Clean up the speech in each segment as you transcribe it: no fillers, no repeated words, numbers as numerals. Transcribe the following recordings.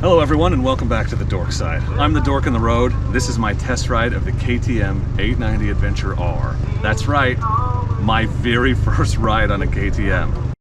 Hello everyone and welcome back to the Dork Side. I'm the Dork on the road. This is my test ride of the KTM 890 Adventure R. That's right, my very first ride on a KTM.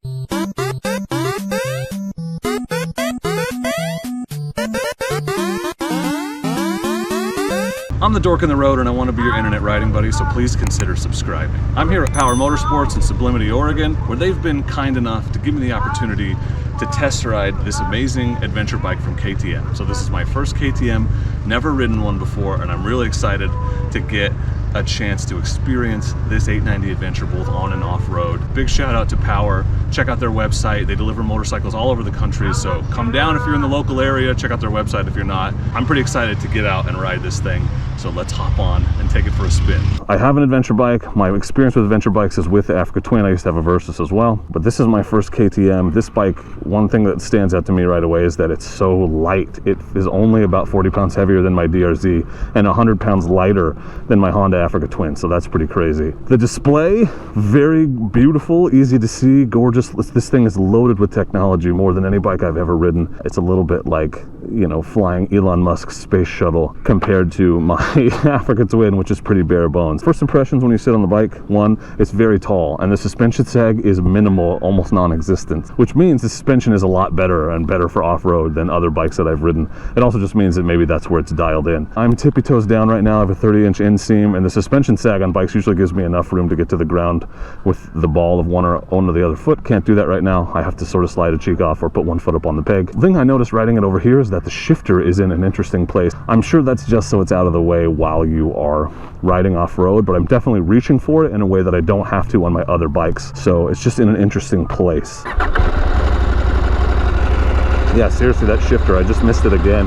I'm the Dork on the road and I want to be your internet riding buddy, so please consider subscribing. I'm here at Power Motorsports in Sublimity, Oregon, where they've been kind enough to give me the opportunity to test ride this amazing adventure bike from KTM. So this is my first KTM, never ridden one before, and I'm really excited to get a chance to experience this 890 adventure both on and off road. Big shout out to Power. Check out their website. They deliver motorcycles all over the country, so come down if you're in the local area. Check out their website if you're not. I'm pretty excited to get out and ride this thing, so let's hop on and take it for a spin. I have an adventure bike. My experience with adventure bikes is with the Africa Twin. I used to have a Versus as well, but this is my first KTM. This bike, one thing that stands out to me right away is that it's so light. It is only about 40 pounds heavier than my DRZ and 100 pounds lighter than my Honda Africa Twin, so that's pretty crazy. The display, very beautiful, easy to see, gorgeous. This thing is loaded with technology more than any bike I've ever ridden. It's a little bit like, you know, flying Elon Musk's space shuttle compared to my Africa Twin, which is pretty bare bones. First impressions when you sit on the bike: one, it's very tall, and the suspension sag is minimal, almost non-existent, which means the suspension is a lot better and better for off-road than other bikes that I've ridden. It also just means that maybe that's where it's dialed in. I'm tippy toes down right now. I have a 30-inch inseam, and the suspension sag on bikes usually gives me enough room to get to the ground with the ball of one or the other foot. Can't do that right now. I have to sort of slide a cheek off or put one foot up on the peg. The thing I noticed riding it over here is that the shifter is in an interesting place. I'm sure that's just so it's out of the way while you are riding off-road, but I'm definitely reaching for it in a way that I don't have to on my other bikes. So it's just in an interesting place. Yeah, seriously, that shifter, I just missed it again.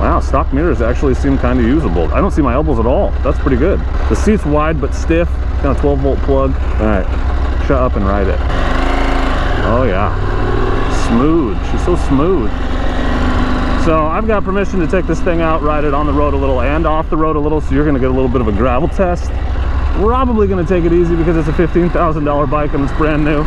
Wow, stock mirrors actually seem kind of usable. I don't see my elbows at all. That's pretty good. The seat's wide but stiff. Got a 12-volt plug. All right, shut up and ride it. Oh yeah, smooth. She's so smooth. So I've got permission to take this thing out, ride it on the road a little and off the road a little, so you're gonna get a little bit of a gravel test. Probably gonna take it easy because it's a $15,000 bike and it's brand new.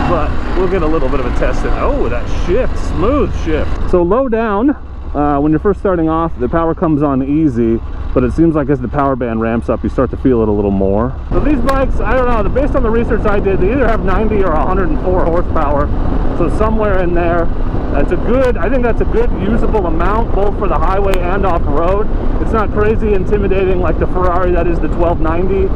But we'll get a little bit of a test in. Oh, that shift, smooth shift. So low down, when you're first starting off, the power comes on easy, but it seems like as the power band ramps up, you start to feel it a little more. So these bikes, I don't know, based on the research I did, they either have 90 or 104 horsepower, so somewhere in there. That's a good, I think that's a good usable amount, both for the highway and off-road. It's not crazy intimidating like the Ferrari that is the 1290,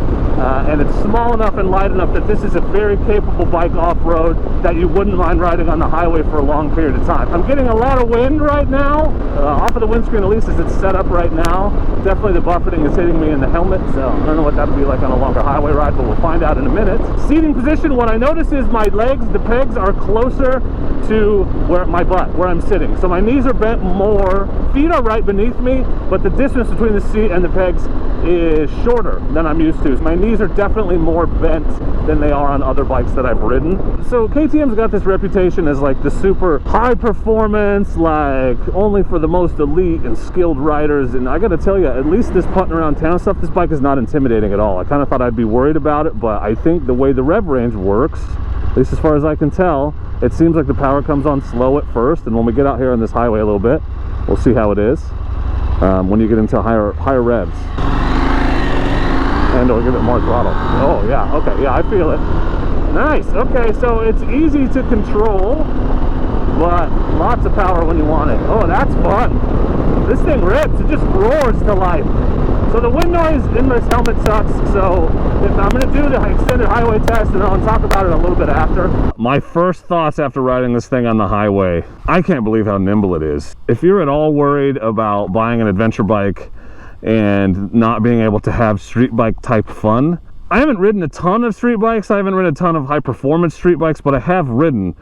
and it's small enough and light enough that this is a very capable bike off-road that you wouldn't mind riding on the highway for a long period of time. I'm getting a lot of wind right now, off of the windscreen, at least as it's set up right now. Definitely the buffeting is hitting me in the helmet, so I don't know what that'll be like on a longer highway ride, but we'll find out in a minute. Seating position, what I notice is my legs, the pegs are closer to where where I'm sitting. So my knees are bent more, feet are right beneath me, but the distance between the seat and the pegs is shorter than I'm used to. So my knees are definitely more bent than they are on other bikes that I've ridden. So KTM's got this reputation as like the super high performance, like only for the most elite and skilled riders, and I gotta tell you, at least this putting around town stuff, this bike is not intimidating at all. I kind of thought I'd be worried about it, but I think the way the rev range works, at least as far as I can tell, it seems like the power comes on slow at first, and when we get out here on this highway a little bit, we'll see how it is when you get into higher revs. And or give it more throttle. Oh yeah, okay, yeah, I feel it. Nice, okay, so it's easy to control, but lots of power when you want it. Oh, that's fun. This thing rips, it just roars to life. So the wind noise in this helmet sucks, so I'm going to do the extended highway test and I'll talk about it a little bit after. My first thoughts after riding this thing on the highway, I can't believe how nimble it is. If you're at all worried about buying an adventure bike and not being able to have street bike type fun, I haven't ridden a ton of street bikes, I haven't ridden a ton of high performance street bikes, but I have ridden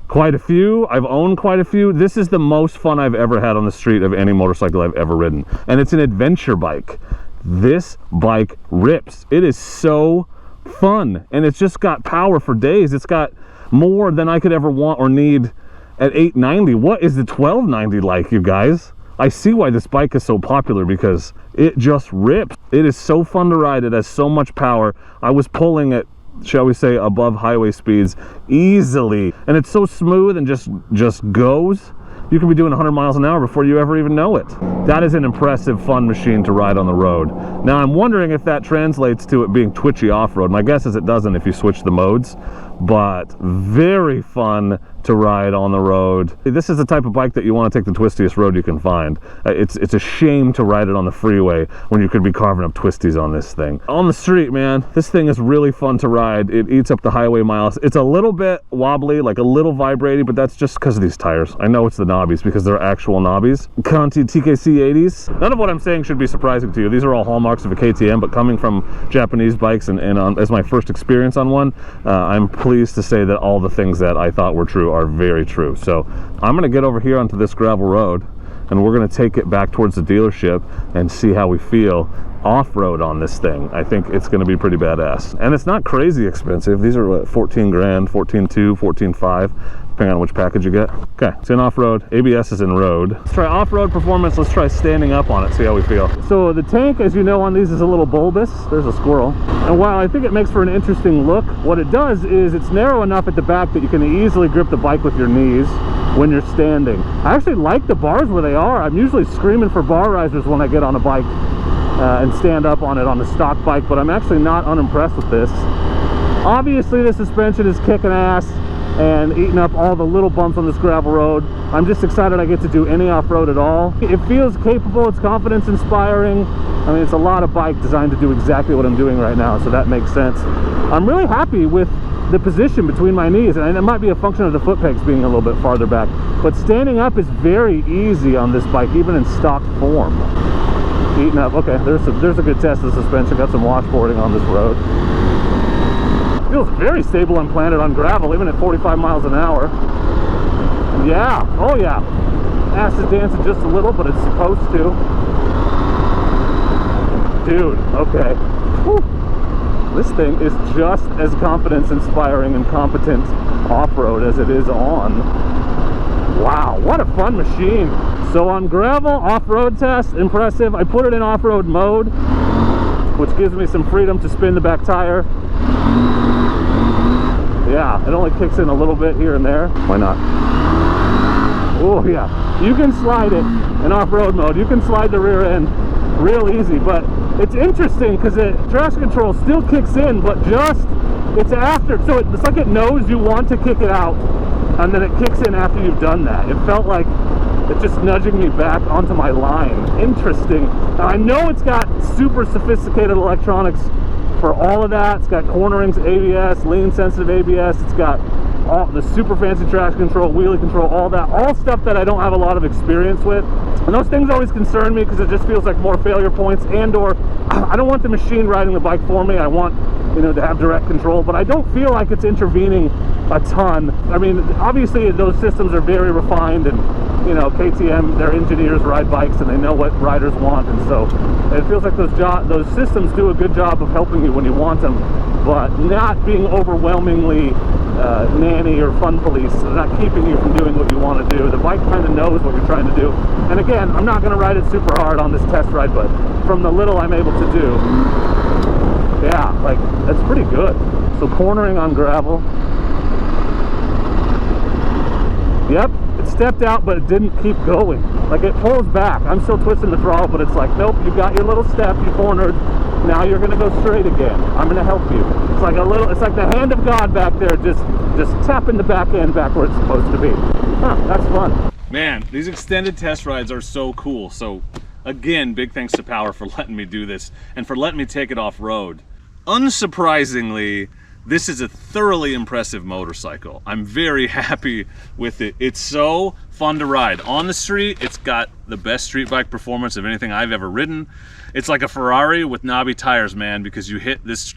quite a few. I've owned quite a few. This is the most fun I've ever had on the street of any motorcycle I've ever ridden, and it's an adventure bike. This bike rips. It is so fun, and it's just got power for days. It's got more than I could ever want or need at 890. What is the 1290 like, you guys? I see why this bike is so popular, because it just rips. It is so fun to ride. It has so much power. I was pulling at, shall we say, above highway speeds easily, and it's so smooth and just goes. you can be doing 100 miles an hour before you ever even know it. That is an impressive, fun machine to ride on the road. Now, I'm wondering if that translates to it being twitchy off-road. My guess is it doesn't if you switch the modes, but very fun to ride on the road. This is the type of bike that you want to take the twistiest road you can find. It's a shame to ride it on the freeway when you could be carving up twisties on this thing. On the street, man, this thing is really fun to ride. It eats up the highway miles. It's a little bit wobbly, like a little vibrating, but that's just because of these tires. I know it's the knobbies because they're actual knobbies. Conti TKC 80s. None of what I'm saying should be surprising to you. These are all hallmarks of a KTM, but coming from Japanese bikes and as my first experience on one, I'm pleased to say that all the things that I thought were true are very true. So I'm going to get over here onto this gravel road and we're going to take it back towards the dealership and see how we feel off-road on this thing. I think it's going to be pretty badass, and it's not crazy expensive. These are what, 14 grand, 14.2, 14.5, depending on which package you get. Okay, it's in off-road. ABS is in road. Let's try off-road performance. Let's try standing up on it, see how we feel. So the tank, as you know, on these is a little bulbous. There's a squirrel. And while I think it makes for an interesting look, what it does is it's narrow enough at the back that you can easily grip the bike with your knees when you're standing. I actually like the bars where they are. I'm usually screaming for bar risers when I get on a bike and stand up on it on a stock bike, but I'm actually not unimpressed with this. Obviously the suspension is kicking ass and eating up all the little bumps on this gravel road. I'm just excited I get to do any off-road at all. It feels capable, it's confidence inspiring. I mean, it's a lot of bike designed to do exactly what I'm doing right now, so that makes sense. I'm really happy with the position between my knees, and it might be a function of the foot pegs being a little bit farther back, but standing up is very easy on this bike, even in stock form. Eating up. Okay, there's a good test of suspension. Got some washboarding on this road. Feels very stable and planted on gravel, even at 45 miles an hour. Yeah, oh yeah. Ass is dancing just a little, but it's supposed to. Dude, okay. Whew. This thing is just as confidence inspiring and competent off-road as it is on. Wow, what a fun machine. So on gravel, off-road test, impressive. I put it in off-road mode, which gives me some freedom to spin the back tire. Yeah, it only kicks in a little bit here and there. Why not? Oh yeah, you can slide it in off-road mode. You can slide the rear end real easy, but it's interesting because the traction control still kicks in, but just, it's after. So it's like it knows you want to kick it out, and then it kicks in after you've done that. It felt like it's just nudging me back onto my line. Interesting. Now, I know it's got super sophisticated electronics for all of that. It's got cornerings, ABS, lean sensitive ABS. It's got all the super fancy traction control, wheelie control, all that, all stuff that I don't have a lot of experience with. And those things always concern me because it just feels like more failure points, and or I don't want the machine riding the bike for me. I want, you know, to have direct control, but I don't feel like it's intervening a ton. I mean, obviously those systems are very refined, and you know, KTM, their engineers ride bikes and they know what riders want, and so it feels like those systems do a good job of helping you when you want them, but not being overwhelmingly nanny or fun police, not keeping you from doing what you want to do. The bike kind of knows what you're trying to do. And again, I'm not going to ride it super hard on this test ride, but from the little I'm able to do, yeah, like, that's pretty good. So cornering on gravel. Yep, it stepped out, but it didn't keep going. Like, it pulls back. I'm still twisting the throttle, but it's like, nope, you got your little step, you cornered. Now you're gonna go straight again. I'm gonna help you. It's like it's like the hand of God back there, just tapping the back end back where it's supposed to be. Huh, that's fun. Man, these extended test rides are so cool. So again, big thanks to Power for letting me do this and for letting me take it off road. Unsurprisingly, this is a thoroughly impressive motorcycle. I'm very happy with it. It's so fun to ride. On the street, it's got the best street bike performance of anything I've ever ridden. It's like a Ferrari with knobby tires, man, because you hit this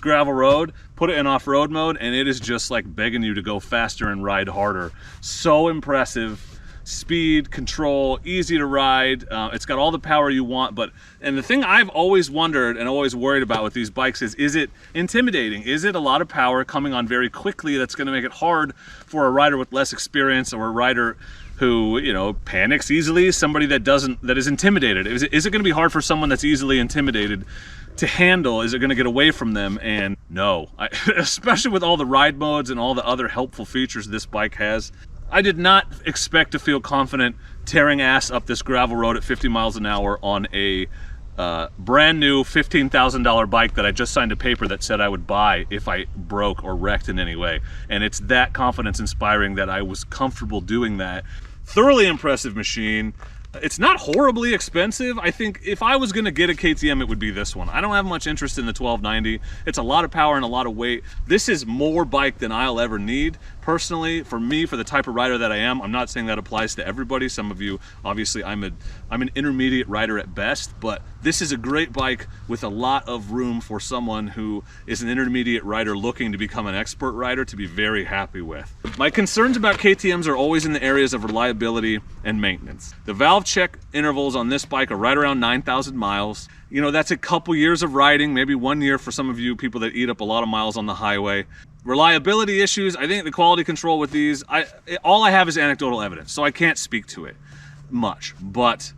gravel road, put it in off-road mode, and it is just like begging you to go faster and ride harder. So impressive. Speed, control, easy to ride. It's got all the power you want, and the thing I've always wondered and always worried about with these bikes is it intimidating? Is it a lot of power coming on very quickly that's going to make it hard for a rider with less experience, or a rider who, you know, panics easily, somebody that is intimidated? Is it going to be hard for someone that's easily intimidated to handle? Is it going to get away from them? And no, especially with all the ride modes and all the other helpful features this bike has, I did not expect to feel confident tearing ass up this gravel road at 50 miles an hour on a brand new $15,000 bike that I just signed a paper that said I would buy if I broke or wrecked in any way. And it's that confidence inspiring that I was comfortable doing that. Thoroughly impressive machine. It's not horribly expensive. I think if I was gonna get a KTM, it would be this one. I don't have much interest in the 1290. It's a lot of power and a lot of weight. This is more bike than I'll ever need. Personally, for me, for the type of rider that I am, I'm not saying that applies to everybody. Some of you, obviously, I'm an intermediate rider at best, but this is a great bike with a lot of room for someone who is an intermediate rider looking to become an expert rider to be very happy with. My concerns about KTMs are always in the areas of reliability and maintenance. The valve check intervals on this bike are right around 9,000 miles. You know, that's a couple years of riding, maybe 1 year for some of you people that eat up a lot of miles on the highway. Reliability issues, I think the quality control with these, all I have is anecdotal evidence, so I can't speak to it much. But,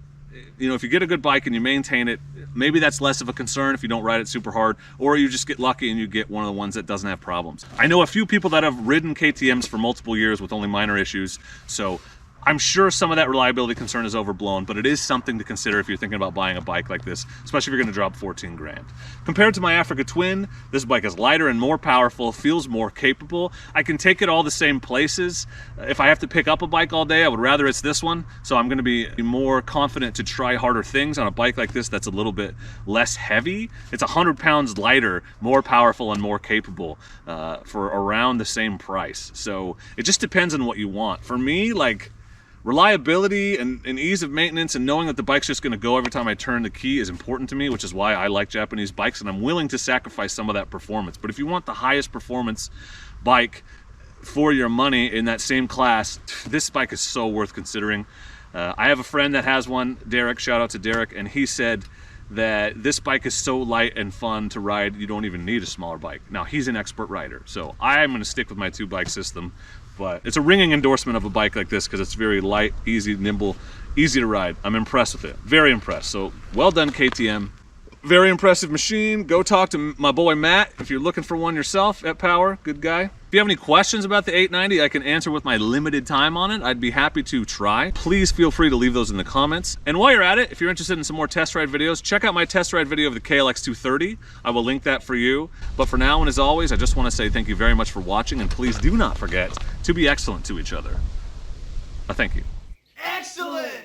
you know, if you get a good bike and you maintain it, maybe that's less of a concern if you don't ride it super hard, or you just get lucky and you get one of the ones that doesn't have problems. I know a few people that have ridden KTMs for multiple years with only minor issues, so I'm sure some of that reliability concern is overblown, but it is something to consider if you're thinking about buying a bike like this, especially if you're gonna drop 14 grand. Compared to my Africa Twin, this bike is lighter and more powerful, feels more capable. I can take it all the same places. If I have to pick up a bike all day, I would rather it's this one, so I'm gonna be more confident to try harder things on a bike like this that's a little bit less heavy. It's 100 pounds lighter, more powerful and more capable for around the same price. So it just depends on what you want. For me, like, reliability and ease of maintenance and knowing that the bike's just gonna go every time I turn the key is important to me, which is why I like Japanese bikes, and I'm willing to sacrifice some of that performance. But if you want the highest performance bike for your money in that same class, this bike is so worth considering. I have a friend that has one, Derek, shout out to Derek, and he said that this bike is so light and fun to ride, you don't even need a smaller bike. Now, he's an expert rider, so I'm gonna stick with my 2-bike system. But it's a ringing endorsement of a bike like this because it's very light, easy, nimble, easy to ride. I'm impressed with it, very impressed. So well done, KTM. Very impressive machine. Go talk to my boy Matt if you're looking for one yourself at Power, good guy. If you have any questions about the 890, I can answer with my limited time on it. I'd be happy to try. Please feel free to leave those in the comments. And while you're at it, if you're interested in some more test ride videos, check out my test ride video of the KLX 230. I will link that for you. But for now, and as always, I just want to say thank you very much for watching, and please do not forget to be excellent to each other. Thank you. Excellent!